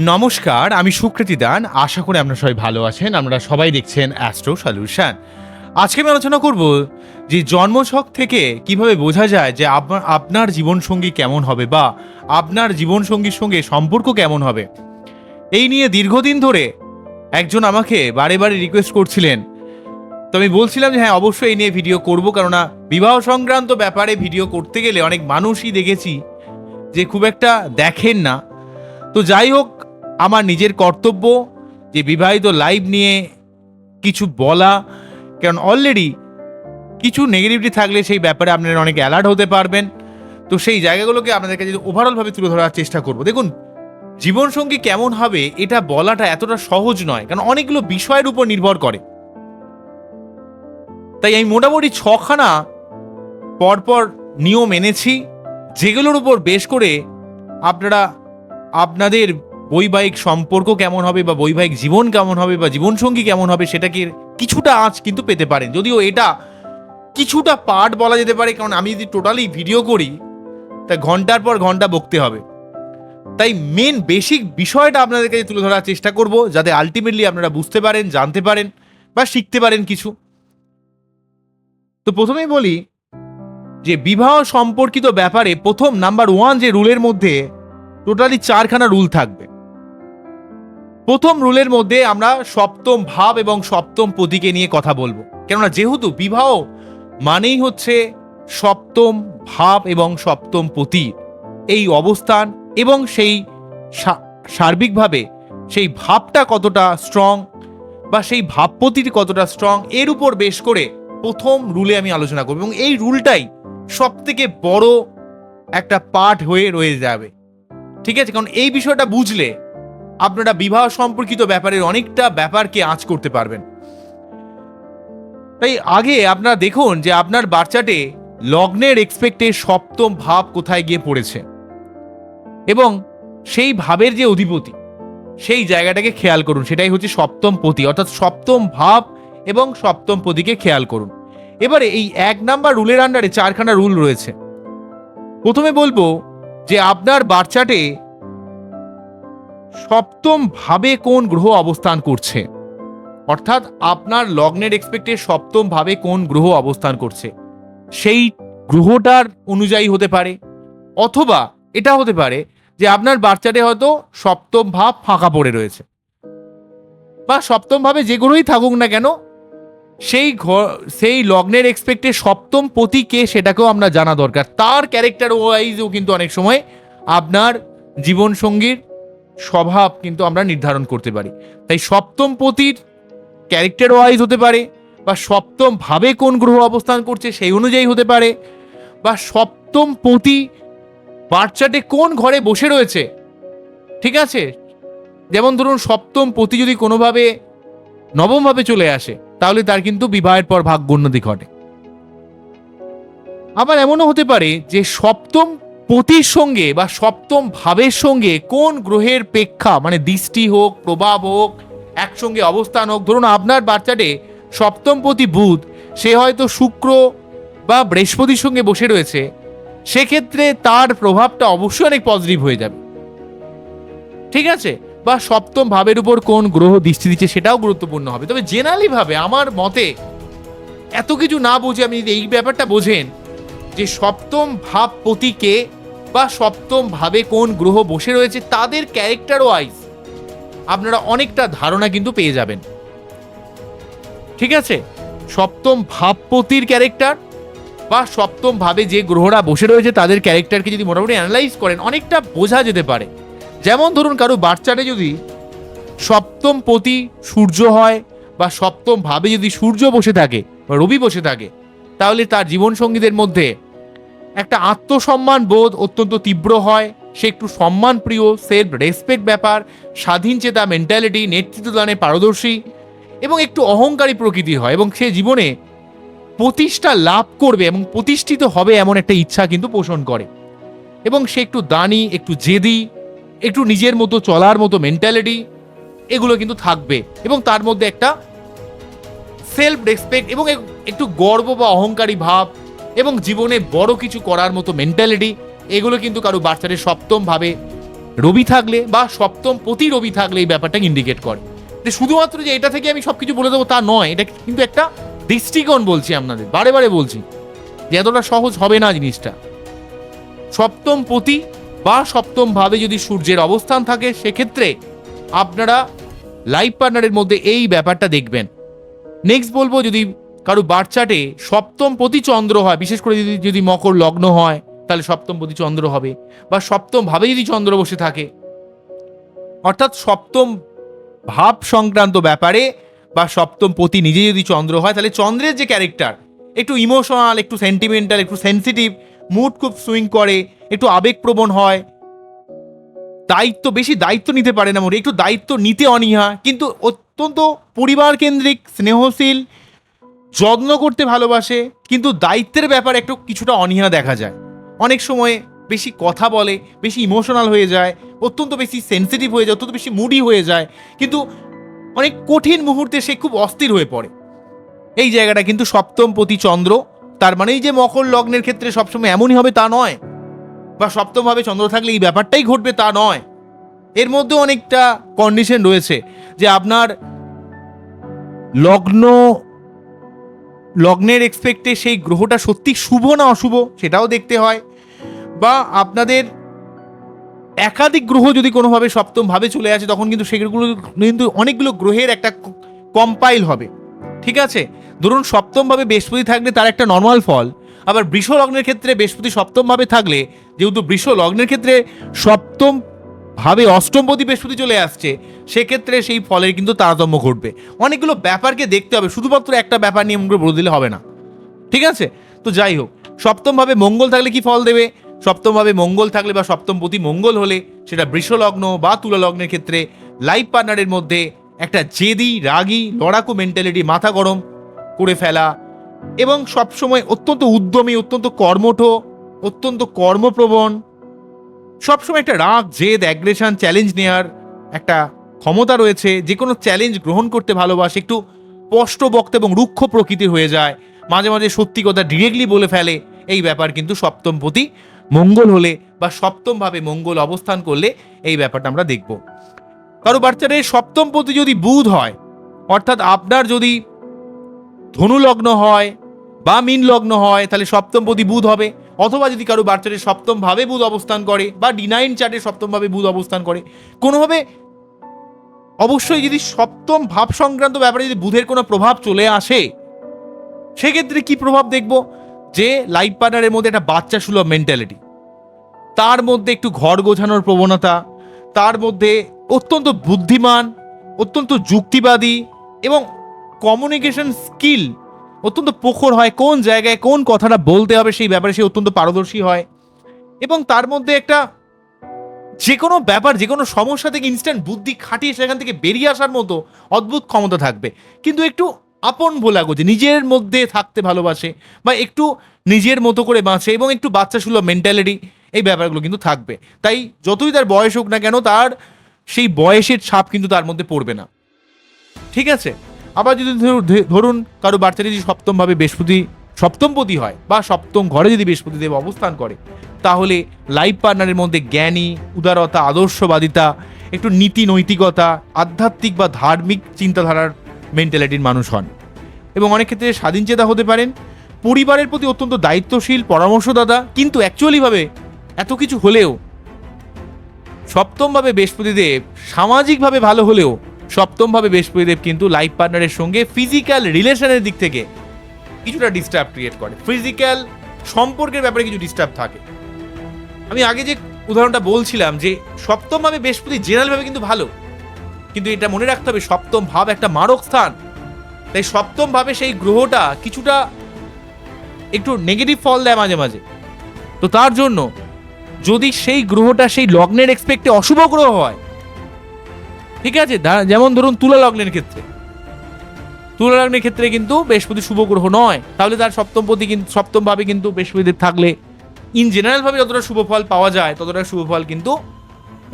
নমস্কার, আমি সুকৃতি দান। আশা করি আপনারা সবাই ভালো আছেন। আপনারা সবাই দেখছেন অ্যাস্ট্রো সলিউশন। আজকে আমি আলোচনা করব যে জন্মছক থেকে কিভাবে বোঝা যায় যে আপনার জীবনসঙ্গী কেমন হবে বা আপনার জীবনসঙ্গীর সঙ্গে সম্পর্ক কেমন হবে। এই নিয়ে দীর্ঘদিন ধরে একজন আমাকে বারে বারে রিকোয়েস্ট করছিলেন। তো আমি বলছিলাম যে হ্যাঁ, অবশ্যই এই নিয়ে ভিডিও করব, কেননা বিবাহ সংক্রান্ত ব্যাপারে ভিডিও করতে গেলে অনেক মানুষই দেখেছি যে খুব একটা দেখেন না। তো যাই হোক, আমার নিজের কর্তব্য যে বিবাহিত লাইফ নিয়ে কিছু বলা, কারণ অলরেডি কিছু নেগেটিভিটি থাকলে সেই ব্যাপারে আপনারা অনেক অ্যালার্ট হতে পারবেন। তো সেই জায়গাগুলোকে আপনাদের কাছে ওভারঅলভাবে তুলে ধরার চেষ্টা করব। দেখুন, জীবনসঙ্গী কেমন হবে এটা বলাটা এতটা সহজ নয়, কারণ অনেকগুলো বিষয়ের উপর নির্ভর করে। তাই আমি মোটামুটি 6খানা পরপর নিয়ম এনেছি, যেগুলোর উপর বেশ করে আপনারা আপনাদের বৈবাহিক সম্পর্ক কেমন হবে বা বৈবাহিক জীবন কেমন হবে বা জীবনসঙ্গী কেমন হবে সেটাকে কিছুটা আঁচ কিন্তু পেতে পারেন। যদিও এটা কিছুটা পার্ট বলা যেতে পারে, কারণ আমি যদি টোটালি ভিডিও করি তা ঘন্টার পর ঘন্টা বকতে হবে। তাই মেন বেসিক বিষয়টা আপনাদের কাছে তুলে ধরার চেষ্টা করব, যাতে আলটিমেটলি আপনারা বুঝতে পারেন, জানতে পারেন বা শিখতে পারেন কিছু। তো প্রথমেই বলি যে বিবাহ সম্পর্কিত ব্যাপারে প্রথম নাম্বার 1 যে রুলের মধ্যে টোটালি 4খানা রুল থাকবে। প্রথম রুলের মধ্যে আমরা সপ্তম ভাব এবং সপ্তম পতিকে নিয়ে কথা বলবো, কেননা যেহেতু বিবাহ মানেই হচ্ছে সপ্তম ভাব এবং সপ্তম পতি এই অবস্থান, এবং সেই সার্বিকভাবে সেই ভাবটা কতটা স্ট্রং বা সেই ভাবপতির কতটা স্ট্রং, এর উপর বেশ করে প্রথম রুলে আমি আলোচনা করব, এবং এই রুলটাই সব থেকে বড় একটা পার্ট হয়ে রয়ে যাবে। ঠিক আছে, কারণ এই বিষয়টা বুঝলে আপনারা বিবাহ সম্পর্কিত ব্যাপারের অনেকটা ব্যাপারকে আঁচ করতে পারবেন। তাই আগে আপনারা দেখুন যে আপনার বাচ্চাটে লগ্নের এক্সপেক্টে সপ্তম ভাব কোথায় গিয়ে পড়েছে, এবং সেই ভাবের যে অধিপতি সেই জায়গাটাকে খেয়াল করুন। সেটাই হচ্ছে সপ্তম পতি, অর্থাৎ সপ্তম ভাব এবং সপ্তম পতিকে খেয়াল করুন। এবারে এই 1 নাম্বার রুলের আন্ডারে 4খানা রুল রয়েছে। প্রথমে বলবো যে আপনার বাচ্চাটে সপ্তম ভাবে কোন গ্রহ অবস্থান করছে, অর্থাৎ আপনার লগ্নের এক্সপেক্টে সপ্তম ভাবে কোন গ্রহ অবস্থান করছে সেই গ্রহটার অনুযায়ী হতে পারে, অথবা এটা হতে পারে যে আপনার বাচ্চাটে হয়তো সপ্তম ভাব ফাঁকা পড়ে রয়েছে, বা সপ্তম ভাবে যে গ্রহই থাকুক না কেন সেই লগ্নের এক্সপেক্টে সপ্তম পতি কে সেটাকেও আমরা জানা দরকার। তার ক্যারেক্টার ওয়াইজও কিন্তু অনেক সময় আপনার জীবনসঙ্গীর স্বভাব কিন্তু আমরা নির্ধারণ করতে পারি। তাই সপ্তম পতির ক্যারেক্টার ওয়াইজ হতে পারে, বা সপ্তম ভাবে কোন গ্রহ অবস্থান করছে সেই অনুযায়ী হতে পারে, বা সপ্তম পতি বাচ্চাটে কোন ঘরে বসে রয়েছে। ঠিক আছে, যেমন ধরুন সপ্তম পতি যদি কোনোভাবে নবম ভাবে চলে আসে, তাহলে তার কিন্তু বিবাহের পর ভাগ্যোন্নতি ঘটে। আবার এমনও হতে পারে যে সপ্তম পতির সঙ্গে বা সপ্তম ভাবের সঙ্গে কোন গ্রহের প্রেক্ষা, মানে দৃষ্টি হোক, প্রভাব হোক, একসঙ্গে অবস্থান হোক। ধরুন আপনার বাচ্চাটে সপ্তম পতি বুধ, সে হয়তো শুক্র বা বৃহস্পতির সঙ্গে বসে রয়েছে, সেক্ষেত্রে তার প্রভাবটা অবশ্যই অনেক পজিটিভ হয়ে যাবে। ঠিক আছে, বা সপ্তম ভাবের উপর কোন গ্রহ দৃষ্টি দিচ্ছে সেটাও গুরুত্বপূর্ণ হবে। তবে জেনারেলি ভাবে আমার মতে এত কিছু না বুঝে আপনি যদি এই ব্যাপারটা বোঝেন যে সপ্তম ভাব পতিকে বা সপ্তম ভাবে কোন গ্রহ বসে রয়েছে তাদের ক্যারেক্টার ওয়াইজ আপনারা অনেকটা ধারণা কিন্তু পেয়ে যাবেন। ঠিক আছে, সপ্তম ভাবপতির ক্যারেক্টার বা সপ্তম ভাবে যে গ্রহরা বসে রয়েছে তাদের ক্যারেক্টারকে যদি মোটামুটি অ্যানালাইজ করেন, অনেকটা বোঝা যেতে পারে। যেমন ধরুন কারো বাচ্চাটে যদি সপ্তম পতি সূর্য হয়, বা সপ্তম ভাবে যদি সূর্য বসে থাকে বা রবি বসে থাকে, তাহলে তার জীবনসঙ্গীদের মধ্যে একটা আত্মসম্মান বোধ অত্যন্ত তীব্র হয়। সে একটু সম্মান প্রিয়, সেলফ রেসপেক্ট ব্যাপার, স্বাধীন চেতা মেন্টালিটি, নেতৃত্ব দানে পারদর্শী এবং একটু অহংকারী প্রকৃতির হয়, এবং সে জীবনে প্রতিষ্ঠা লাভ করবে এবং প্রতিষ্ঠিত হবে এমন একটা ইচ্ছা কিন্তু পোষণ করে। এবং সে একটু দানি, একটু জেদি, একটু নিজের মতো চলার মতো মেন্টালিটি এগুলো কিন্তু থাকবে, এবং তার মধ্যে একটা সেলফ রেসপেক্ট এবং একটু গর্ব বা অহংকারী ভাব এবং জীবনে বড় কিছু করার মতো মেন্টালিটি, এগুলো কিন্তু কারো বাচ্চাদের সপ্তম ভাবে রবি থাকলে বা সপ্তম পতি রবি থাকলে এই ব্যাপারটাকে ইন্ডিকেট করে। যে শুধুমাত্র যে এটা থেকে আমি সবকিছু বলে দেবো তা নয়, এটা কিন্তু একটা দৃষ্টিকোণ বলছি আপনাদের, বারে বারে বলছি যে এতটা সহজ হবে না জিনিসটা। সপ্তম পতি বা সপ্তম ভাবে যদি সূর্যের অবস্থান থাকে সেক্ষেত্রে আপনারা লাইফ পার্টনারের মধ্যে এই ব্যাপারটা দেখবেন। নেক্সট বলবো, যদি কারো বার্থ চার্টে সপ্তম পতি চন্দ্র হয়, বিশেষ করে যদি মকর লগ্ন হয় তাহলে সপ্তম পতি চন্দ্র হবে, বা সপ্তম ভাবে যদি চন্দ্র বসে থাকে, অর্থাৎ সপ্তম ভাব সংক্রান্ত ব্যাপারে বা সপ্তম পতি নিজে যদি চন্দ্র হয়, তাহলে চন্দ্রের যে ক্যারেক্টার একটু ইমোশনাল, একটু সেন্টিমেন্টাল, একটু সেন্সিটিভ, মুড খুব সুইং করে, একটু আবেগপ্রবণ হয়, বেশি দায়িত্ব নিতে পারে না, একটু দায়িত্ব নিতে অনীহা, কিন্তু অত্যন্ত পরিবার কেন্দ্রিক, স্নেহশীল, যত্ন করতে ভালোবাসে, কিন্তু দায়িত্বের ব্যাপারে একটু কিছুটা অনীহা দেখা যায়। অনেক সময় বেশি কথা বলে, বেশি ইমোশনাল হয়ে যায়, অত্যন্ত বেশি সেন্সিটিভ হয়ে যায়, অত্যন্ত বেশি মুডি হয়ে যায়, কিন্তু অনেক কঠিন মুহূর্তে সে খুব অস্থির হয়ে পড়ে। এই জায়গাটা কিন্তু সপ্তম পতি চন্দ্র, তার মানেই যে মকর লগ্নের ক্ষেত্রে সবসময় এমনই হবে তা নয়, বা সপ্তমভাবে চন্দ্র থাকলে এই ব্যাপারটাই ঘটবে তা নয়। এর মধ্যে অনেকটা কন্ডিশন রয়েছে যে আপনার লগ্নের এক্সপেক্টে সেই গ্রহটা সত্যি শুভ না অশুভ সেটাও দেখতে হয়, বা আপনাদের একাধিক গ্রহ যদি কোনোভাবে সপ্তম ভাবে চলে আসে তখন কিন্তু সেগুলো কিন্তু অনেকগুলো গ্রহের একটা কম্পাইল হবে। ঠিক আছে, ধরুন সপ্তম ভাবে বৃহস্পতি থাকলে তার একটা নর্মাল ফল, আবার বৃষ লগ্নের ক্ষেত্রে বৃহস্পতি সপ্তম ভাবে থাকলে, যেহেতু বৃষ লগ্নের ক্ষেত্রে সপ্তম ভাবে অষ্টমপতি বৃহস্পতি চলে আসছে, সেক্ষেত্রে সেই ফলের কিন্তু তারতম্য ঘটবে। অনেকগুলো ব্যাপারকে দেখতে হবে, শুধুমাত্র একটা ব্যাপার নিয়ে আমরা বলে দিলে হবে না। ঠিক আছে, তো যাই হোক, সপ্তম ভাবে মঙ্গল থাকলে কি ফল দেবে? সপ্তম ভাবে মঙ্গল থাকলে বা সপ্তমপতি মঙ্গল হলে সেটা বৃষ লগ্ন বা তুলা লগ্নের ক্ষেত্রে লাইফ পার্টনারের মধ্যে একটা জেদি, রাগী, লড়াকু মেন্টালিটি, মাথা গরম করে ফেলা, এবং সবসময় অত্যন্ত উদ্যমী, অত্যন্ত কর্মঠ, অত্যন্ত কর্মপ্রবণ, সবসময় একটা রাগ, জেদ, অ্যাগ্রেশন, চ্যালেঞ্জ নেওয়ার একটা ক্ষমতা রয়েছে, যে কোনো চ্যালেঞ্জ গ্রহণ করতে ভালোবাসে, একটু স্পষ্ট বক্তা এবং রুক্ষ প্রকৃতির হয়ে যায়, মাঝে মাঝে সত্যি কথা ডিরেক্টলি বলে ফেলে। এই ব্যাপার কিন্তু সপ্তমপতি মঙ্গল হলে বা সপ্তম ভাবে মঙ্গল অবস্থান করলে এই ব্যাপারটা আমরা দেখব। কারো বাচ্চারে সপ্তমপতি যদি বুধ হয়, অর্থাৎ আপনার যদি ধনু লগ্ন হয় বা মীন লগ্ন হয় তাহলে সপ্তমপতি বুধ হবে, অথবা যদি কারো বাচ্চারে সপ্তম ভাবে বুধ অবস্থান করে বা D9 চার্টে সপ্তম ভাবে বুধ অবস্থান করে, কোনোভাবে অবশ্যই যদি সপ্তম ভাব সংক্রান্ত ব্যাপারে যদি বুধের কোনো প্রভাব চলে আসে, সেক্ষেত্রে কি প্রভাব দেখব? যে লাইফ পার্টনারের মধ্যে একটা বাচ্চা সুলভ মেন্টালিটি, তার মধ্যে একটু ঘর গোছানোর প্রবণতা, তার মধ্যে অত্যন্ত বুদ্ধিমান, অত্যন্ত যুক্তিবাদী, এবং কমিউনিকেশন স্কিল অত্যন্ত প্রখর হয়, কোন জায়গায় কোন কথাটা বলতে হবে সেই ব্যাপারে সে অত্যন্ত পারদর্শী হয়, এবং তার মধ্যে একটা যে কোনো ব্যাপার, যে কোনো সমস্যা থেকে ইনস্ট্যান্ট বুদ্ধি খাটিয়ে সেখান থেকে বেরিয়ে আসার মতো অদ্ভুত ক্ষমতা থাকবে। কিন্তু একটু আপন ভোলা গোছে, নিজের মধ্যে থাকতে ভালোবাসে, বা একটু নিজের মতো করে বাঁচে, এবং একটু বাচ্চা সুলভ মেন্টালিটি, এই ব্যাপারগুলো কিন্তু থাকবে। তাই যতই তার বয়স হোক না কেন, তার সেই বয়সের ছাপ কিন্তু তার মধ্যে পড়বে না। ঠিক আছে, আবার যদি ধরুন কারো বাচ্চা যদি সপ্তম ভাবে বৃহস্পতি সপ্তমপতি হয় বা সপ্তম ঘরে যদি বৃহস্পতি দেব অবস্থান করে, তাহলে লাইফ পার্টনারের মধ্যে জ্ঞানী, উদারতা, আদর্শবাদিতা, একটু নীতি নৈতিকতা, আধ্যাত্মিক বা ধার্মিক চিন্তাধারার মেন্টালিটির মানুষ হন, এবং অনেক ক্ষেত্রে স্বাধীনচেতা হতে পারেন, পরিবারের প্রতি অত্যন্ত দায়িত্বশীল, পরামর্শদাতা। কিন্তু অ্যাকচুয়ালিভাবে এত কিছু হলেও সপ্তমভাবে বৃহস্পতিদেব সামাজিকভাবে ভালো হলেও সপ্তমভাবে বৃহস্পতিদেব কিন্তু লাইফ পার্টনারের সঙ্গে ফিজিক্যাল রিলেশনের দিক থেকে কিছুটা ডিস্টার্ব ক্রিয়েট করে, ফিজিক্যাল সম্পর্কের ব্যাপারে কিছু ডিস্টার্ব থাকে। আমি আগে যে উদাহরণটা বলছিলাম যে সপ্তমভাবে বৃহস্পতি জেনারেলভাবে কিন্তু ভালো, কিন্তু এটা মনে রাখতে হবে সপ্তম ভাব একটা মারক স্থান, তাই সপ্তম ভাবে সেই গ্রহটা কিছুটা একটু নেগেটিভ ফল দেয় মাঝে মাঝে। তো তার জন্য যদি সেই গ্রহটা সেই লগ্নের এক্সপেক্টে অশুভ গ্রহ হয়, ঠিক আছে, যেমন ধরুন তুলা লগ্নের ক্ষেত্রে কিন্তু বৃহস্পতি শুভ গ্রহ নয়, তাহলে তার সপ্তম ভাবে কিন্তু বৃহস্পতিদেব থাকলে ইন জেনারেল ভাবে যতটা শুভ ফল পাওয়া যায় ততটা শুভ ফল কিন্তু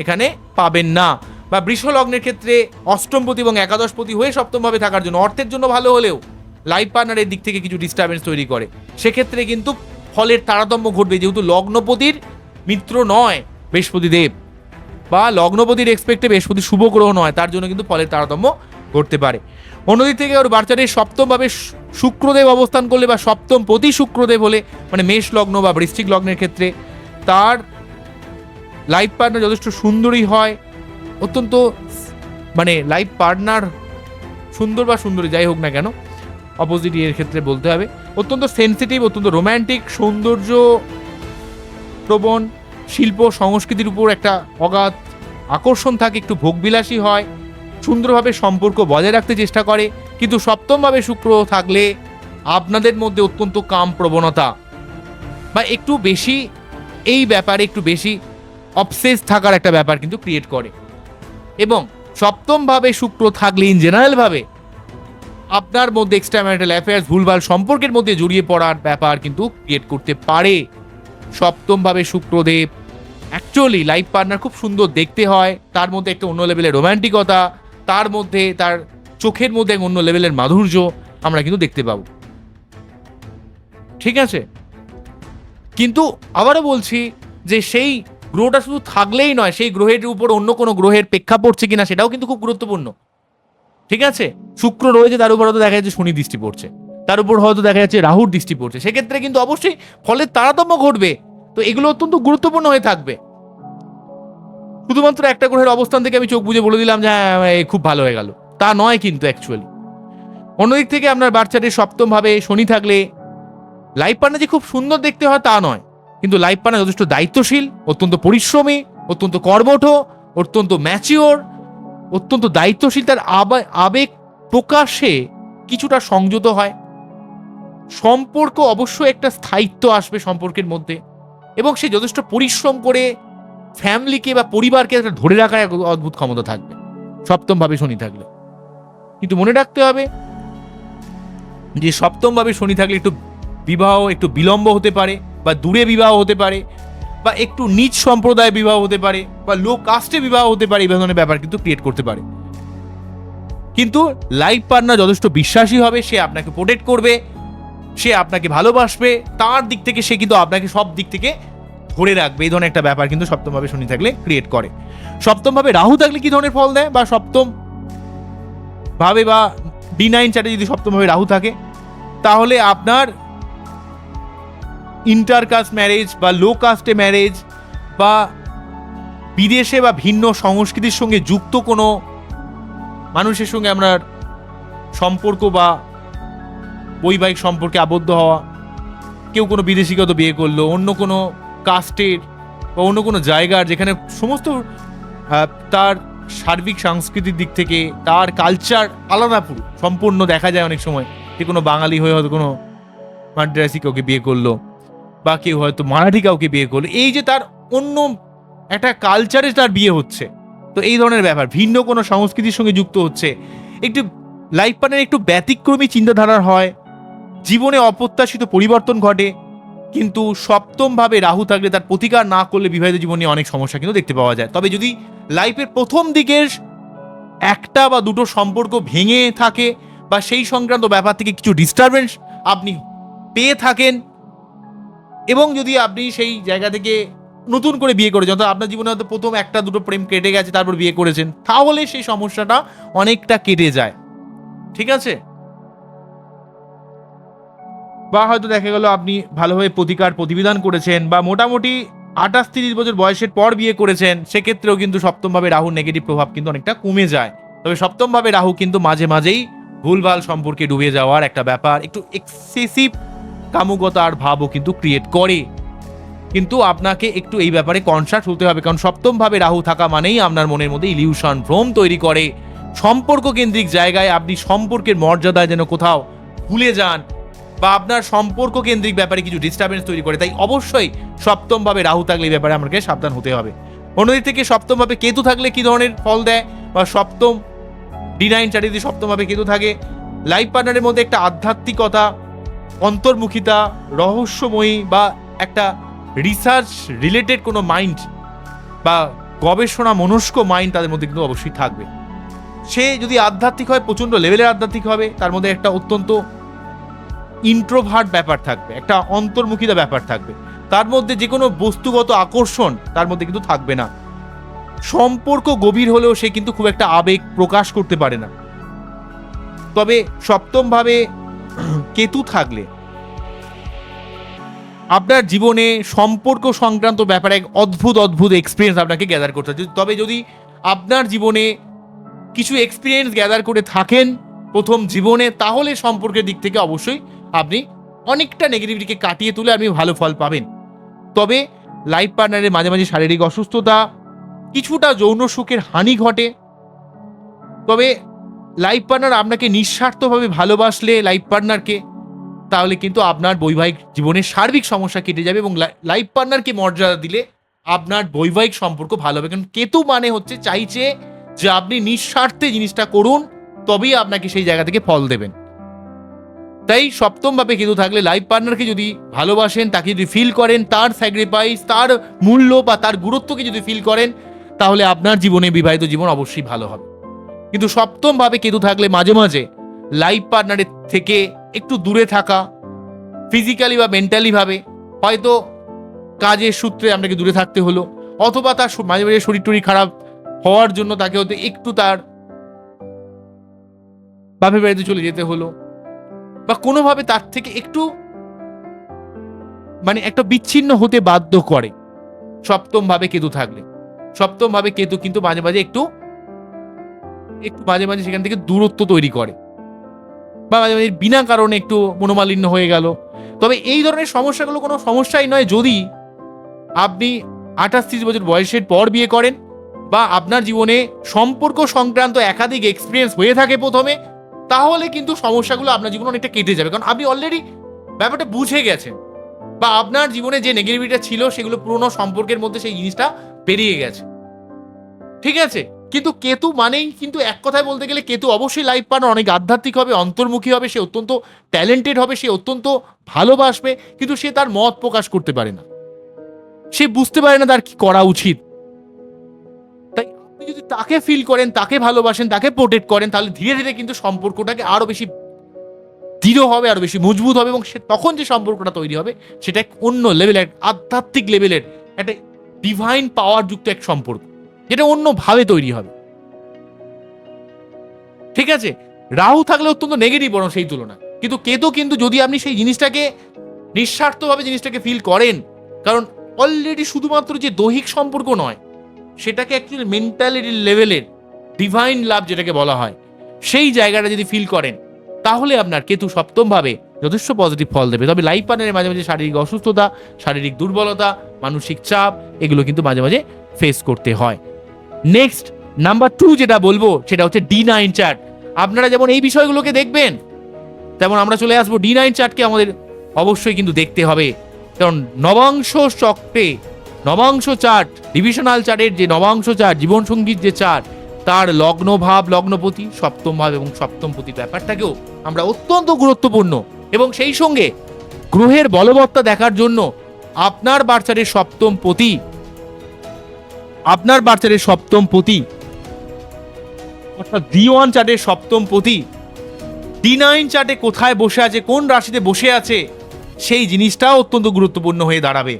এখানে পাবেন না। বা বৃষ লগ্নের ক্ষেত্রে অষ্টমপতি এবং একাদশপতি হয়ে সপ্তম ভাবে থাকার জন্য অর্থের জন্য ভালো হলেও লাইফ পার্টনারের দিক থেকে কিছু ডিস্টারবেন্স তৈরি করে, সেক্ষেত্রে কিন্তু ফলের তারতম্য ঘটবে, যেহেতু লগ্নপতির মিত্র নয় বৃহস্পতিদেব। বা লগ্নপতির রেসপেক্টে বৃহস্পতি শুভ গ্রহ নয়, তার জন্য কিন্তু ফলের তারতম্য ঘটতে পারে। অন্যদিক থেকে ওর বাচ্চাটির সপ্তমভাবে শুক্রদেব অবস্থান করলে বা সপ্তম প্রতি শুক্রদেব হলে, মানে মেষ লগ্ন বা বৃশ্চিক লগ্নের ক্ষেত্রে, তার লাইফ পার্টনার যথেষ্ট সুন্দরী হয়, অত্যন্ত মানে লাইফ পার্টনার সুন্দর বা সুন্দরী যাই হোক না কেন, অপোজিট এর ক্ষেত্রে বলতে হবে, অত্যন্ত সেন্সিটিভ, অত্যন্ত রোম্যান্টিক, সৌন্দর্য প্রবণ, শিল্প সংস্কৃতির উপর একটা অগাধ আকর্ষণ থাকে, একটু ভোগবিলাসী হয়, সুন্দরভাবে সম্পর্ক বজায় রাখতে চেষ্টা করে। কিন্তু সপ্তমভাবে শুক্র থাকলে আপনাদের মধ্যে অত্যন্ত কাম প্রবণতা বা একটু বেশি এই ব্যাপারে একটু বেশি অবসেস থাকার একটা ব্যাপার কিন্তু ক্রিয়েট করে। এবং সপ্তমভাবে শুক্র থাকলে ইন জেনারেল ভাবে আপনার মধ্যে এক্সট্রা ম্যারিটাল অ্যাফেয়ার্স, ভুলভাল সম্পর্কের মধ্যে জড়িয়ে পড়ার ব্যাপার কিন্তু ক্রিয়েট করতে পারে। সপ্তমভাবে শুক্রদেব অ্যাকচুয়ালি লাইফ পার্টনার খুব সুন্দর দেখতে হয়, তার মধ্যে একটা অন্য লেভেলের রোম্যান্টিকতা, তার মধ্যে তার চোখের মধ্যে এক অন্য লেভেলের মাধুর্য আমরা কিন্তু দেখতে পাবো। ঠিক আছে, কিন্তু আবারও বলছি যে সেই গ্রহটা শুধু থাকলেই নয়, সেই গ্রহের উপর অন্য কোনো গ্রহের প্রেক্ষাপ পড়ছে কিনা সেটাও কিন্তু খুব গুরুত্বপূর্ণ। ঠিক আছে, শুক্র রয়েছে, তার উপর হয়তো দেখা যাচ্ছে শনি দৃষ্টি পড়ছে, তার উপর হয়তো দেখা যাচ্ছে রাহুর দৃষ্টি পড়ছে, সেক্ষেত্রে কিন্তু অবশ্যই ফলের তারতম্য ঘটবে। তো এগুলো অত্যন্ত গুরুত্বপূর্ণ হয়ে থাকবে। শুধুমাত্র একটা গ্রহের অবস্থান থেকে আমি চোখ বুজে বলে দিলাম যে হ্যাঁ খুব ভালো হয়ে গেল, তা নয় কিন্তু অ্যাকচুয়ালি। অন্যদিক থেকে আপনার বাচ্চাটির সপ্তম ভাবে শনি থাকলে লাইফ পার্টনার যে খুব সুন্দর দেখতে হয় তা নয়, কিন্তু লাইফ পার্টনার যথেষ্ট দায়িত্বশীল, অত্যন্ত পরিশ্রমী, অত্যন্ত কর্মঠ, অত্যন্ত ম্যাচিওর, অত্যন্ত দায়িত্বশীল, তার আবেগ প্রকাশে কিছুটা সংযত হয়। সম্পর্ক অবশ্যই একটা স্থায়িত্ব আসবে সম্পর্কের মধ্যে, এবং সে যথেষ্ট পরিশ্রম করে ফ্যামিলিকে বা পরিবারকে একটা ধরে রাখার এক অদ্ভুত ক্ষমতা থাকবে সপ্তম ভাবে শনি থাকলে। কিন্তু মনে রাখতে হবে যে সপ্তম ভাবে শনি থাকলে একটু বিবাহ একটু বিলম্ব হতে পারে, বা দূরে বিবাহ হতে পারে, বা একটু নিচ সম্প্রদায় বিবাহ হতে পারে, বা লো কাস্টে বিবাহ হতে পারে, এই ধরনের ব্যাপার কিন্তু ক্রিয়েট করতে পারে। কিন্তু লাইফ পার্টনার যথেষ্ট বিশ্বাসী হবে, সে আপনাকে প্রোটেক্ট করবে, সে আপনাকে ভালোবাসবে, তার দিক থেকে সে কিন্তু আপনাকে সব দিক থেকে ধরে রাখবে। এই ধরনের একটা ব্যাপার কিন্তু সপ্তম ভাবে শনি থাকলে ক্রিয়েট করে। সপ্তম ভাবে রাহু থাকলে কি ধরনের ফল দেয়, বা সপ্তম ভাবে বা D9 চার্টে যদি সপ্তম ভাবে রাহু থাকে, তাহলে আপনার ইন্টারকাস্ট ম্যারেজ বা লো কাস্টে ম্যারেজ, বা বিদেশে বা ভিন্ন সংস্কৃতির সঙ্গে যুক্ত কোনো মানুষের সঙ্গে আপনার সম্পর্ক বা বৈবাহিক সম্পর্কে আবদ্ধ হওয়া, কেউ কোনো বিদেশিকে তো বিয়ে করলো, অন্য কোনো কাস্টের বা অন্য কোনো জায়গার, যেখানে সমস্ত তার সার্বিক সাংস্কৃতিক দিক থেকে তার কালচার আলাদা পুরো সম্পূর্ণ দেখা যায় অনেক সময়, যে কোনো বাঙালি হয়ে হয়তো কোনো মাদ্রাসি কাউকে বিয়ে করলো, বা কেউ হয়তো মারাঠি কাউকে বিয়ে করলো, এই যে তার অন্য একটা কালচারে তার বিয়ে হচ্ছে। তো এই ধরনের ব্যাপার ভিন্ন কোনো সংস্কৃতির সঙ্গে যুক্ত হচ্ছে, একটু লাইফ পার্টনার একটু ব্যতিক্রমী চিন্তাধারার হয়, জীবনে অপ্রত্যাশিত পরিবর্তন ঘটে। কিন্তু সপ্তম ভাবে রাহু থাকলে তার প্রতিকার না করলে বিবাহিত জীবনে অনেক সমস্যা কিন্তু দেখতে পাওয়া যায়। তবে যদি লাইফের প্রথম দিকের একটা বা দুটো সম্পর্ক ভেঙে থাকে, বা সেই সংক্রান্ত ব্যাপার থেকে কিছু ডিস্টারবেন্স আপনি পেয়ে থাকেন, এবং যদি আপনি সেই জায়গা থেকে নতুন করে বিয়ে করেছেন, অর্থাৎ আপনার জীবনে হয়তো প্রথম একটা দুটো প্রেম কেটে গেছে, তারপর বিয়ে করেছেন, তাহলে সেই সমস্যাটা অনেকটা কেটে যায়। ঠিক আছে, বা হয়তো দেখা গেল আপনি ভালোভাবে প্রতিবিধান করেছেন, বা মোটামুটি 28-30 বছর বয়সের পর বিয়ে করেছেন, সেক্ষেত্রেও কিন্তু সপ্তম ভাবে রাহুর নেগেটিভ প্রভাব কিন্তু অনেকটা কমে যায়। তবে সপ্তম ভাবে রাহু কিন্তু মাঝে মাঝেই ভুলভাল সম্পর্কে ডুবে যাওয়ার একটা ব্যাপার, একটু এক্সেসিভ কামুকতার ভাবও কিন্তু ক্রিয়েট করে। কিন্তু আপনাকে একটু এই ব্যাপারে কনসাস হতে হবে, কারণ সপ্তম ভাবে রাহু থাকা মানেই আপনার মনের মধ্যে ইলিউশন, ভ্রম তৈরি করে। সম্পর্ক কেন্দ্রিক জায়গায় আপনি সম্পর্কের মর্যাদায় যেন কোথাও ভুলে যান, বা আপনার সম্পর্ক কেন্দ্রিক ব্যাপারে কিছু ডিস্টারবেন্স তৈরি করে। তাই অবশ্যই সপ্তম ভাবে রাহু থাকলে এই ব্যাপারে আমাকে সাবধান হতে হবে। অন্যদিক থেকে সপ্তম ভাবে কেতু থাকলে কি ধরনের ফল দেয়, বা সপ্তম D9 চার্টে যদি সপ্তম ভাবে কেতু থাকে, লাইফ পার্টনারের মধ্যে একটা আধ্যাত্মিকতা, অন্তর্মুখিতা, রহস্যময়ী বা একটা রিসার্চ রিলেটেড কোনো মাইন্ড বা গবেষণা মনস্ক মাইন্ড তাদের মধ্যে কিন্তু অবশ্যই থাকবে। সে যদি আধ্যাত্মিক হয়, প্রচণ্ড লেভেলের আধ্যাত্মিক হবে, তার মধ্যে একটা অত্যন্ত ইন্ট্রোভার্ট ব্যাপার থাকবে, একটা অন্তর্মুখিতা ব্যাপার থাকবে, তার মধ্যে যে কোনো বস্তুগত আকর্ষণ তার মধ্যে কিন্তু থাকবে না। সম্পর্ক গভীর হলেও সে কিন্তু খুব একটা আবেগ প্রকাশ করতে পারে না। তবে সপ্তম ভাবে কেতু থাকলে আপনার জীবনে সম্পর্ক সংক্রান্ত ব্যাপারে এক অদ্ভুত এক্সপিরিয়েন্স আপনাকে গ্যাদার করতে হবে। তবে যদি আপনার জীবনে কিছু এক্সপিরিয়েন্স গ্যাদার করে থাকেন প্রথম জীবনে, তাহলে সম্পর্কের দিক থেকে অবশ্যই আপনি অনেকটা নেগেটিভিটিকে কাটিয়ে তুলে আপনি ভালো ফল পাবেন। তবে লাইফ পার্টনারের মাঝে মাঝে শারীরিক অসুস্থতা, কিছুটা যৌন সুখের হানি ঘটে। তবে লাইফ পার্টনার আপনাকে নিঃস্বার্থভাবে ভালোবাসলে লাইফ পার্টনারকে, তাহলে কিন্তু আপনার বৈবাহিক জীবনের সার্বিক সমস্যা কেটে যাবে এবং লাইফ পার্টনারকে মর্যাদা দিলে আপনার বৈবাহিক সম্পর্ক ভালো হবে। কারণ কেতু মানে হচ্ছে চাইছে যে আপনি নিঃস্বার্থে জিনিসটা করুন, তবেই আপনাকে সেই জায়গা থেকে ফল দেবেন। তাই সপ্তম ভাবে কেতু থাকলে লাইফ পার্টনারকে যদি ভালোবাসেন, তাকে যদি ফিল করেন, তার স্যাক্রিফাইস, তার মূল্য বা তার গুরুত্বকে যদি ফিল করেন, তাহলে আপনার জীবনে বিবাহিত জীবন অবশ্যই ভালো হবে। কিন্তু সপ্তম ভাবে কেতু থাকলে মাঝে মাঝে লাইফ পার্টনারের থেকে একটু দূরে থাকা, ফিজিক্যালি বা মেন্টালি ভাবে, হয়তো কাজের সূত্রে আপনাকে দূরে থাকতে হলো, অথবা তার মাঝে মাঝে শরীর টরীর খারাপ হওয়ার জন্য তাকে হয়তো একটু তার বাপের বাড়িতে চলে যেতে হলো, বা কোনোভাবে তার থেকে একটু মানে একটা বিচ্ছিন্ন হতে বাধ্য করে সপ্তম ভাবে কেতু থাকলে। সপ্তম ভাবে কেতু কিন্তু মাঝে মাঝে একটু মাঝে মাঝে সেখান থেকে দূরত্ব তৈরি করে, বা মাঝে মাঝে বিনা কারণে একটু মনোমালিন্য হয়ে গেল। তবে এই ধরনের সমস্যাগুলো কোনো সমস্যাই নয় যদি আপনি 28-30 বছর বয়সের পর বিয়ে করেন, বা আপনার জীবনে সম্পর্ক সংক্রান্ত একাধিক এক্সপিরিয়েন্স হয়ে থাকে প্রথমে, তাহলে কিন্তু সমস্যাগুলো আপনার জীবনে অনেকটা কেটে যাবে। কারণ আপনি অলরেডি ব্যাপারটা বুঝে গেছেন, বা আপনার জীবনে যে নেগেটিভিটিটা ছিল সেগুলো পুরনো সম্পর্কের মধ্যে সেই জিনিসটা বেরিয়ে গেছে। ঠিক আছে? কিন্তু কেতু মানেই কিন্তু এক কথায় বলতে গেলে কেতু অবশ্যই লাইফ পার্টনার অনেক আধ্যাত্মিক হবে, অন্তর্মুখী হবে, সে অত্যন্ত ট্যালেন্টেড হবে, সে অত্যন্ত ভালোবাসবে, কিন্তু সে তার মত প্রকাশ করতে পারে না, সে বুঝতে পারে না তার কি করা উচিত। তাই আপনি যদি তাকে ফিল করেন, তাকে ভালোবাসেন, তাকে প্রোটেক্ট করেন, তাহলে ধীরে ধীরে কিন্তু সম্পর্কটাকে আরো বেশি দৃঢ় হবে, আরো বেশি মজবুত হবে, এবং সে তখন যে সম্পর্কটা তৈরি হবে সেটা এক অন্য লেভেলের, আধ্যাত্মিক লেভেলের একটা ডিভাইন পাওয়ার যুক্ত এক সম্পর্ক, যেটা অন্যভাবে তৈরি হবে। ঠিক আছে? রাহু থাকলে অত্যন্ত নেগেটিভ বরং সেই তুলনায়, কিন্তু কেতু কিন্তু যদি আপনি সেই জিনিসটাকে নিঃস্বার্থভাবে জিনিসটাকে ফিল করেন, কারণ অলরেডি শুধুমাত্র যে দৈহিক সম্পর্ক নয়, সেটাকে অ্যাকচুয়ালি মেন্টালিটি লেভেলের ডিভাইন লাভ যেটাকে বলা হয়, সেই জায়গাটা যদি ফিল করেন, তাহলে আপনার কেতু সপ্তম ভাবে যথেষ্ট পজিটিভ ফল দেবে। তবে লাইফ পার্টনারের মাঝে মাঝে শারীরিক অসুস্থতা, শারীরিক দুর্বলতা, মানসিক চাপ, এগুলো কিন্তু মাঝে মাঝে ফেস করতে হয়। নেক্সট নাম্বার 2 যেটা বলবো সেটা হচ্ছে D9 চার্ট। আপনারা যেমন এই বিষয়গুলোকে দেখবেন, তেমন আমরা চলে আসবো D9 চার্টকে আমাদের অবশ্যই কিন্তু দেখতে হবে। কারণ নবাংশ চক্রে, নবাংশ চার্ট, ডিভিশনাল চার্টের যে নবাংশ চার্ট, জীবনসঙ্গীর যে চার্ট, তার লগ্ন ভাব, লগ্নপতি, সপ্তম ভাব এবং সপ্তমপতির ব্যাপারটাকেও আমরা অত্যন্ত গুরুত্বপূর্ণ, এবং সেই সঙ্গে গ্রহের বলবত্তা দেখার জন্য আপনার বার্চারের সপ্তম পতি অর্থাৎ D1 চার্টের সপ্তম পতি D9 চার্টে কোথায় বসে আছে, কোন রাশিতে বসে আছে, সেই জিনিসটাও অত্যন্ত গুরুত্বপূর্ণ হয়ে দাঁড়াবে।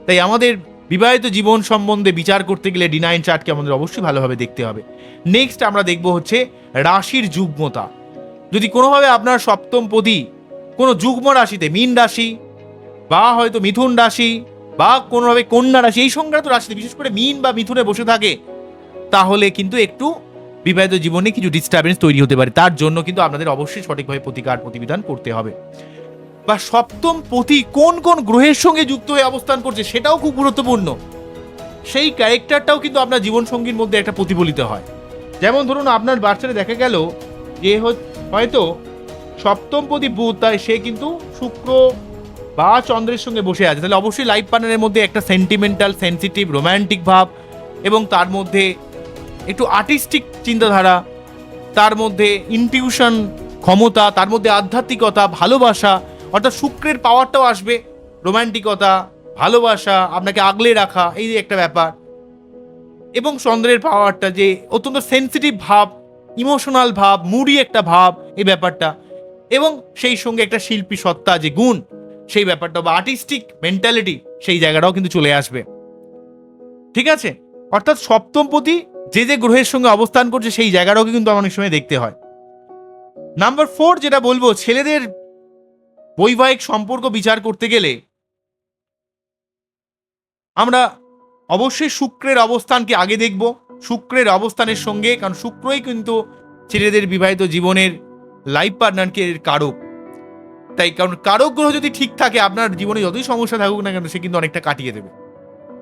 তাই আমাদের বিবাহিত জীবন সম্বন্ধে বিচার করতে গেলে D9 চার্টকে আমাদের অবশ্যই ভালোভাবে দেখতে হবে। নেক্সট আমরা দেখব হচ্ছে রাশির যুগ্মতা। যদি কোনোভাবে আপনার সপ্তম পতি কোনো যুগ্ম রাশিতে, মীন রাশি বা হয়তো মিথুন রাশি বা কোনোভাবে কন্যা রাশি, এই সংক্রান্ত রাশিতে বিশেষ করে মীন বা মিথুনে বসে থাকে, তাহলে কিন্তু একটু বিবাহিত জীবনে কিছু ডিস্টারবেন্স তৈরি হতে পারে। তার জন্য কিন্তু আপনাদের অবশ্যই সঠিকভাবে প্রতিবিধান করতে হবে। বা সপ্তম পতি কোন কোন গ্রহের সঙ্গে যুক্ত হয়ে অবস্থান করছে সেটাও খুব গুরুত্বপূর্ণ। সেই ক্যারেক্টারটাও কিন্তু আপনার জীবন সঙ্গীর মধ্যে একটা প্রতিফলিত হয়। যেমন ধরুন আপনার বাচ্চারা দেখা গেল যে হয়তো সপ্তম পতি বুধ, তাই সে কিন্তু শুক্র বা চন্দ্রের সঙ্গে বসে আছে, তাহলে অবশ্যই লাইফ পার্টনারের মধ্যে একটা সেন্টিমেন্টাল, সেন্সিটিভ, রোম্যান্টিক ভাব, এবং তার মধ্যে একটু আর্টিস্টিক চিন্তাধারা, তার মধ্যে ইনটিউশন ক্ষমতা, তার মধ্যে আধ্যাত্মিকতা, ভালোবাসা, অর্থাৎ শুক্রের পাওয়ারটাও আসবে, রোম্যান্টিকতা, ভালোবাসা, আপনাকে আগলে রাখা, এই যে একটা ব্যাপার, এবং চন্দ্রের পাওয়ারটা যে অত্যন্ত সেন্সিটিভ ভাব, ইমোশনাল ভাব, মুডি একটা ভাব, এই ব্যাপারটা, এবং সেই সঙ্গে একটা শিল্পী সত্তা যে গুণ, সেই ব্যাপারটা বা আর্টিস্টিক মেন্টালিটি, সেই জায়গাটাও কিন্তু চলে আসবে। ঠিক আছে? অর্থাৎ সপ্তমপতি যে যে গ্রহের সঙ্গে অবস্থান করছে সেই জায়গাটাও কিন্তু অনেক সময় দেখতে হয়। নাম্বার 4 যেটা বলবো, ছেলেদের বৈবাহিক সম্পর্ক বিচার করতে গেলে আমরা অবশ্যই শুক্রের অবস্থানকে আগে দেখব। শুক্রের অবস্থানের সঙ্গে, কারণ শুক্রই কিন্তু ছেলেদের বিবাহিত জীবনের লাইফ পার্টনারকে কারক। তাই কারণ কারক গ্রহ যদি ঠিক থাকে, আপনার জীবনে যতই সমস্যা থাকুক না কেন সে কিন্তু অনেকটা কাটিয়ে দেবে।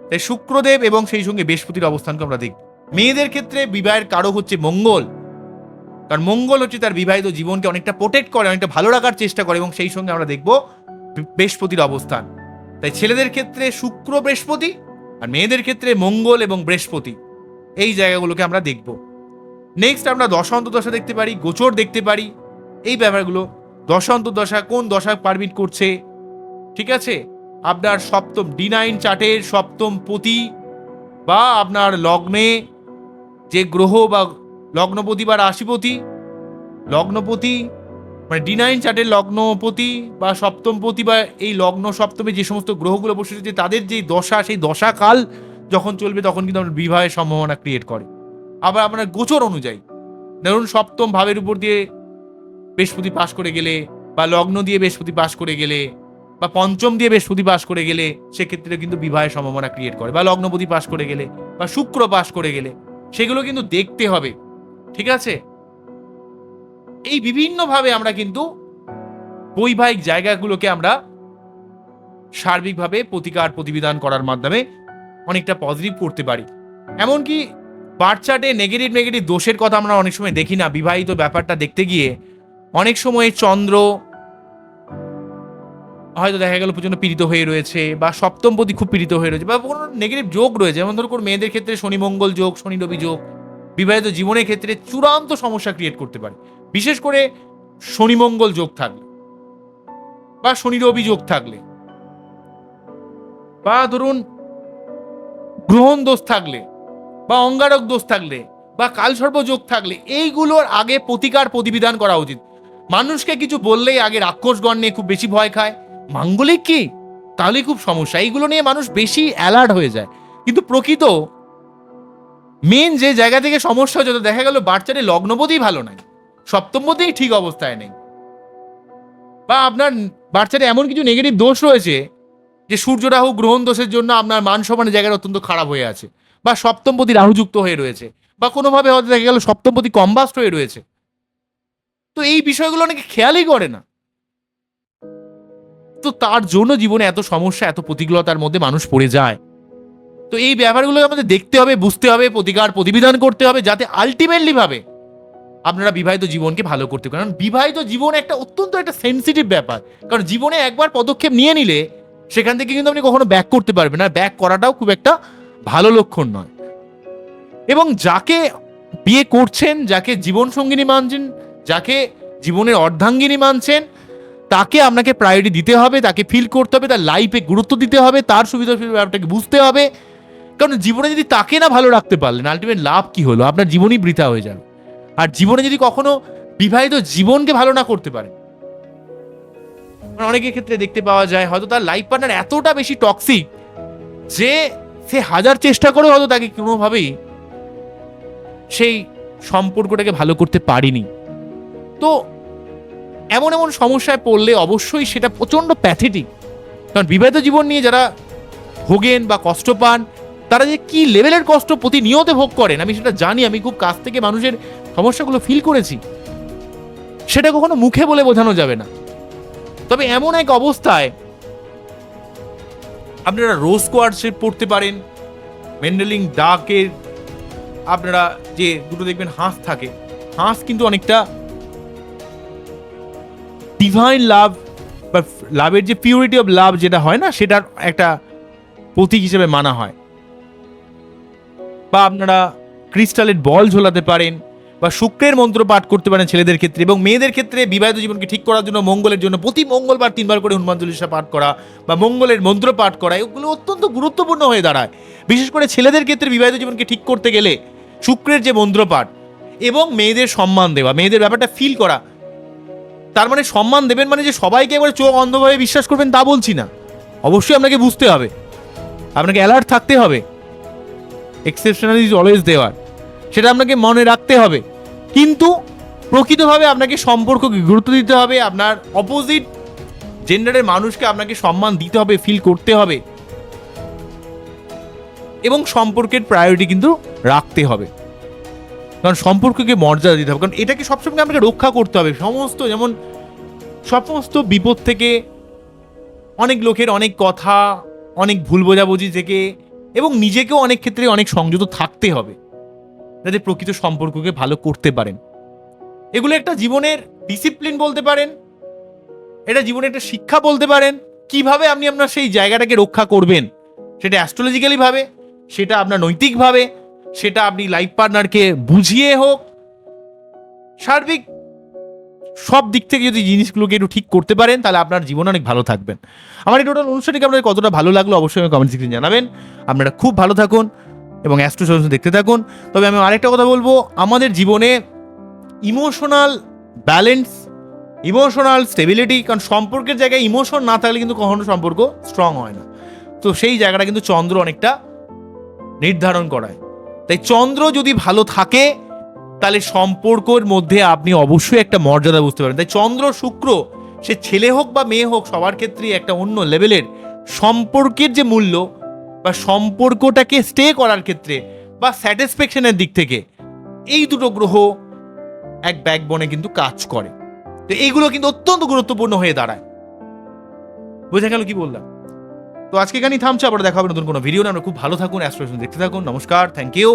তাই শুক্রদেব এবং সেই সঙ্গে বৃহস্পতির অবস্থানকে আমরা দেখব। মেয়েদের ক্ষেত্রে বিবাহের কারক হচ্ছে মঙ্গল, কারণ মঙ্গল হচ্ছে তার বিবাহিত জীবনকে অনেকটা প্রোটেক্ট করে, অনেকটা ভালো রাখার চেষ্টা করে, এবং সেই সঙ্গে আমরা দেখব বৃহস্পতির অবস্থান। তাই ছেলেদের ক্ষেত্রে শুক্র বৃহস্পতি, আর মেয়েদের ক্ষেত্রে মঙ্গল এবং বৃহস্পতি, এই জায়গাগুলোকে আমরা দেখব। নেক্সট আমরা দশা অন্তর্দশা দেখতে পারি, গোচর দেখতে পারি, এই ব্যাপারগুলো। দশা অন্তর্দশা কোন দশা পারমিট করছে, ঠিক আছে, আপনার সপ্তম D9 চার্টের সপ্তম পতি বা আপনার লগ্নে যে গ্রহ বা লগ্নপতি বা রাশিপতি, লগ্নপতি মানে D9 চার্টের লগ্নপতি বা সপ্তমপতি বা এই লগ্ন সপ্তমে যে সমস্ত গ্রহগুলো বসে রয়েছে তাদের যে দশা, সেই দশাকাল যখন চলবে তখন কিন্তু আপনার বিবাহের সম্ভাবনা ক্রিয়েট করে। আবার আপনার গোচর অনুযায়ী, ধরুন সপ্তম ভাবের উপর দিয়ে বৃহস্পতি পাশ করে গেলে, বা লগ্ন দিয়ে বৃহস্পতি পাশ করে গেলে, বা পঞ্চম দিয়ে বৃহস্পতি পাশ করে গেলে, সেক্ষেত্রে কিন্তু বিবাহের সম্ভাবনা ক্রিয়েট করে। বা লগ্নপতি পাশ করে গেলে, বা শুক্র পাশ করে গেলে, সেগুলো কিন্তু দেখতে হবে, ঠিক আছে। এই বিভিন্নভাবে আমরা কিন্তু বৈবাহিক জায়গাগুলোকে আমরা সার্বিকভাবে প্রতিকার প্রতিবিধান করার মাধ্যমে অনেকটা পজিটিভ করতে পারি। এমনকি বার্থ চার্টে নেগেটিভ দোষের কথা আমরা অনেক সময় দেখি না। বিবাহিত ব্যাপারটা দেখতে গিয়ে অনেক সময় চন্দ্র হয়তো দেখা গেল প্রচন্ড পীড়িত হয়ে রয়েছে, বা সপ্তমপতি খুব পীড়িত হয়ে রয়েছে, বা কোনো নেগেটিভ যোগ রয়েছে। যেমন ধরুন কোনো মেয়েদের ক্ষেত্রে শনি মঙ্গল যোগ, শনি রবি যোগ বিবাহিত জীবনের ক্ষেত্রে চূড়ান্ত সমস্যা ক্রিয়েট করতে পারে। বিশেষ করে শনি মঙ্গল যোগ থাকলে, বা শনি রবি যোগ থাকলে, বা ধরুন গ্রহণ দোষ থাকলে, বা অঙ্গারক দোষ থাকলে, বা কালসর্প যোগ থাকলে, এইগুলোর আগে প্রতিকার প্রতিবিধান করা উচিত। মানুষকে কিছু বললেই আগে রাক্ষসগণ নিয়ে খুব বেশি ভয় খায়, মাঙ্গলিক কি, তাহলে খুব সমস্যা, এইগুলো নিয়ে মানুষ বেশি অ্যালার্ট হয়ে যায়। কিন্তু প্রকৃত মেন যে জায়গা থেকে সমস্যা হচ্ছে, তো দেখা গেল বাচ্চাদের লগ্নপতি ভালো নাই, সপ্তমপতিই ঠিক অবস্থায় নেই, বা আপনার বাচ্চাদের এমন কিছু নেগেটিভ দোষ রয়েছে যে সূর্য রাহু গ্রহণ দোষের জন্য আপনার মান সম্মানের জায়গাটা অত্যন্ত খারাপ হয়ে আছে, বা সপ্তমপতি রাহুযুক্ত হয়ে রয়েছে, বা কোনোভাবে হয়তো দেখা গেল সপ্তমপতি কম্বাস্ট হয়ে রয়েছে। তো এই বিষয়গুলো অনেকে খেয়ালই করে না। তো তার জন্য জীবনে এত সমস্যা, এত প্রতিকূলতার মধ্যে মানুষ পড়ে যায়। তো এই ব্যাপারগুলো আমাদের দেখতে হবে, বুঝতে হবে, প্রতিকার প্রতিবিধান করতে হবে, যাতে আলটিমেটলি ভাবে আপনারা বিবাহিত জীবনকে ভালো করতে পারেন। কারণ বিবাহিত জীবন একটা অত্যন্ত একটা সেন্সিটিভ ব্যাপার, কারণ জীবনে একবার পদক্ষেপ নিয়ে নিলে সেখান থেকে কিন্তু আপনি কখনো ব্যাক করতে পারবেন না। ব্যাক করাটাও খুব একটা ভালো লক্ষণ নয়। এবং যাকে বিয়ে করছেন, যাকে জীবন সঙ্গিনী মানছেন, যাকে জীবনের অর্ধাঙ্গিনী মানছেন, তাকে আপনাকে প্রায়োরিটি দিতে হবে, তাকে ফিল করতে হবে, তার লাইফে গুরুত্ব দিতে হবে, তার সুবিধা ব্যাপারটাকে বুঝতে হবে। কারণ জীবনে যদি তাকে না ভালো রাখতে পারলেন, আলটিমেট লাভ কি হলো? আপনার জীবনই বৃথা হয়ে যাবে। আর জীবনে যদি কখনো বিবাহিত জীবনকে ভালো না করতে পারেন, অনেকের ক্ষেত্রে দেখতে পাওয়া যায় হয়তো তার লাইফ পার্টনার এতটা বেশি টক্সিক যে সে হাজার চেষ্টা করে হয়তো তাকে কোনোভাবেই সেই সম্পর্কটাকে ভালো করতে পারেনি। তো এমন এমন সমস্যায় পড়লে অবশ্যই সেটা প্রচন্ড প্যাথেটিক। কারণ বিবাহিত জীবন নিয়ে যারা ভোগেন বা কষ্ট পান, তারা যে কি লেভেলের কষ্ট প্রতিনিয়ত ভোগ করেন আমি সেটা জানি। আমি খুব কাছ থেকে মানুষের সমস্যাগুলো ফিল করেছি, সেটা কখনো মুখে বলে বোঝানো যাবে না। তবে এমন এক অবস্থায় আপনারা রোজ কোয়ার্টস পড়তে পারেন। মেন্ডেলিং ডাকের আপনারা যে দুটো দেখবেন হাঁস থাকে, হাঁস কিন্তু অনেকটা ডিভাইন লাভ বা লাভের যে পিউরিটি অফ লাভ যেটা হয় না, সেটার একটা প্রতীক হিসেবে মানা হয়। বা আপনারা ক্রিস্টালের বল ঝোলাতে পারেন, বা শুক্রের মন্ত্র পাঠ করতে পারেন ছেলেদের ক্ষেত্রে। এবং মেয়েদের ক্ষেত্রে বিবাহিত জীবনকে ঠিক করার জন্য, মঙ্গলের জন্য প্রতি মঙ্গলবার 3 বার করে হনুমান চল্লিশা পাঠ করা বা মঙ্গলের মন্ত্র পাঠ করা, এগুলো অত্যন্ত গুরুত্বপূর্ণ হয়ে দাঁড়ায়। বিশেষ করে ছেলেদের ক্ষেত্রে বিবাহিত জীবনকে ঠিক করতে গেলে শুক্রের যে মন্ত্র পাঠ এবং মেয়েদের সম্মান দেওয়া, মেয়েদের ব্যাপারটা ফিল করা। তার মানে সম্মান দেবেন মানে যে সবাইকে একবার চোখ অন্ধভাবে বিশ্বাস করবেন তা বলছি না। অবশ্যই আপনাকে বুঝতে হবে, আপনাকে অ্যালার্ট থাকতে হবে। এক্সেপশনাল ইজ অলওয়েজ দেওয়ার, সেটা আপনাকে মনে রাখতে হবে। কিন্তু প্রকৃতভাবে আপনাকে সম্পর্ককে গুরুত্ব দিতে হবে, আপনার অপোজিট জেন্ডারের মানুষকে আপনাকে সম্মান দিতে হবে, ফিল করতে হবে, এবং সম্পর্কের প্রায়োরিটি কিন্তু রাখতে হবে। কারণ সম্পর্ককে মর্যাদা দিতে হবে, কারণ এটাকে সবসময় আপনাকে রক্ষা করতে হবে সমস্ত বিপদ থেকে, অনেক লোকের অনেক কথা, অনেক ভুল বোঝাবুঝি থেকে, এবং নিজেকেও অনেক ক্ষেত্রে অনেক সংযত থাকতে হবে যাতে প্রকৃত সম্পর্ককে ভালো করতে পারেন। এগুলো একটা জীবনের ডিসিপ্লিন বলতে পারেন, এটা জীবনের একটা শিক্ষা বলতে পারেন। কিভাবে আপনি আপনার সেই জায়গাটাকে রক্ষা করবেন, সেটা অ্যাস্ট্রোলজিক্যালি ভাবে, সেটা আপনার নৈতিকভাবে, সেটা আপনি লাইফ পার্টনারকে বুঝিয়ে হোক, সার্বিক সব দিক থেকে যদি জিনিসগুলোকে একটু ঠিক করতে পারেন, তাহলে আপনার জীবন অনেক ভালো থাকবেন। আমার এই টোটাল অনুষ্ঠানটিকে আপনাদের কতটা ভালো লাগলো অবশ্যই আমি কমেন্ট সেকশনে জানাবেন। আপনারা খুব ভালো থাকুন এবং অ্যাস্ট্রো সলিউশন দেখতে থাকুন। তবে আমি আরেকটা কথা বলবো, আমাদের জীবনে ইমোশনাল ব্যালেন্স, ইমোশনাল স্টেবিলিটি, কারণ সম্পর্কের জায়গায় ইমোশন না থাকলে কিন্তু কখনো সম্পর্ক স্ট্রং হয় না। তো সেই জায়গাটা কিন্তু চন্দ্র অনেকটা নির্ধারণ করায়। তাই চন্দ্র যদি ভালো থাকে তাহলে সম্পর্কের মধ্যে আপনি অবশ্যই একটা মর্যাদা বুঝতে পারেন। তাই চন্দ্র শুক্র, সে ছেলে হোক বা মেয়ে হোক, সবার ক্ষেত্রেই একটা অন্য লেভেলের সম্পর্কের যে মূল্য বা সম্পর্কটাকে স্টে করার ক্ষেত্রে বা স্যাটিসফ্যাকশনের দিক থেকে এই দুটো গ্রহ এক ব্যাকবোনে কিন্তু কাজ করে। তো এইগুলো কিন্তু অত্যন্ত গুরুত্বপূর্ণ হয়ে দাঁড়ায়। বোঝা গেল কি বললাম? তো আজকে এখানেই থামছে, আবার দেখা হবে নতুন কোনো ভিডিও। আমরা খুব ভালো থাকুন, অ্যাস্ট্রো দেখতে থাকুন। নমস্কার, থ্যাংক ইউ।